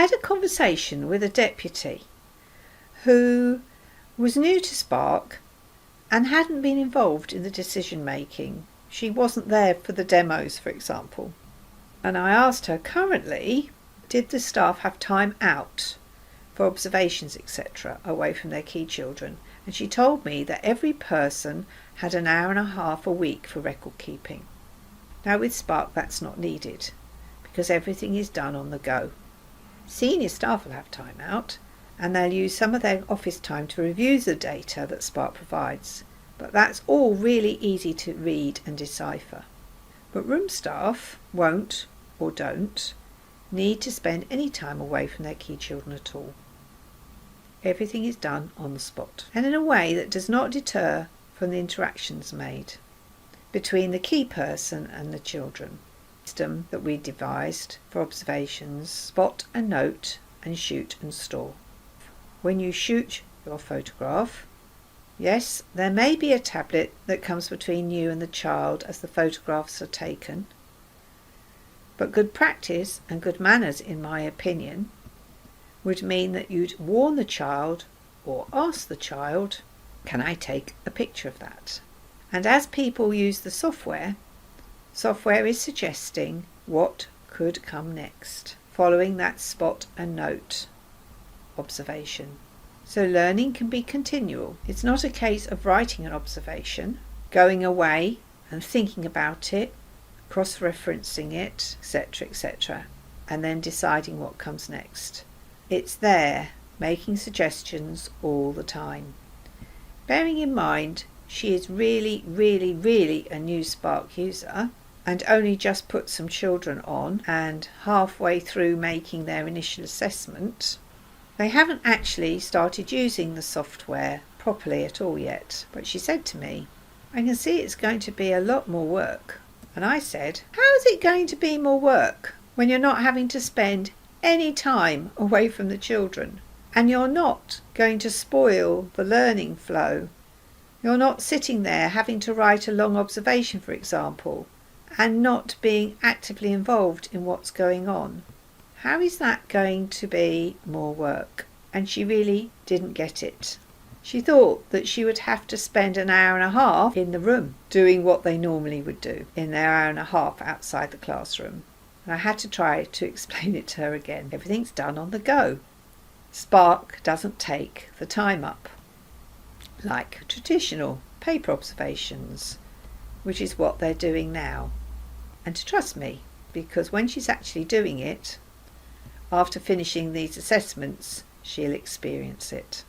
had a conversation with a deputy who was new to Spark and hadn't been involved in the decision making. She wasn't there for the demos, for example. And I asked her, currently, did the staff have time out for observations, etc., away from their key children? And she told me that every person had an hour and a half a week for record keeping. Now with Spark that's not needed because everything is done on the go. Senior staff will have time out and they'll use some of their office time to review the data that Spark provides, but that's all really easy to read and decipher. But room staff won't or don't need to spend any time away from their key children at all. Everything is done on the spot and in a way that does not deter from the interactions made between the key person and the children. System that we devised for observations, spot and note and shoot and store. When you shoot your photograph, yes, there may be a tablet that comes between you and the child as the photographs are taken, but good practice and good manners, in my opinion, would mean that you'd warn the child or ask the child, can I take a picture of that? And as people use the software is suggesting what could come next, following that spot and note observation. So learning can be continual. It's not a case of writing an observation, going away and thinking about it, cross-referencing it, etc., and then deciding what comes next. It's there, making suggestions all the time. Bearing in mind, she is really a new Spark user and only just put some children on and halfway through making their initial assessment. They haven't actually started using the software properly at all yet, but she said to me, I can see it's going to be a lot more work. And I said, how is it going to be more work when you're not having to spend any time away from the children and you're not going to spoil the learning flow? You're not sitting there having to write a long observation, for example, and not being actively involved in what's going on. How is that going to be more work? And she really didn't get it. She thought that she would have to spend an hour and a half in the room doing what they normally would do in their hour and a half outside the classroom. And I had to try to explain it to her again. Everything's done on the go. Spark doesn't take the time up like traditional paper observations, which is what they're doing now. And to trust me, because when she's actually doing it, after finishing these assessments, she'll experience it.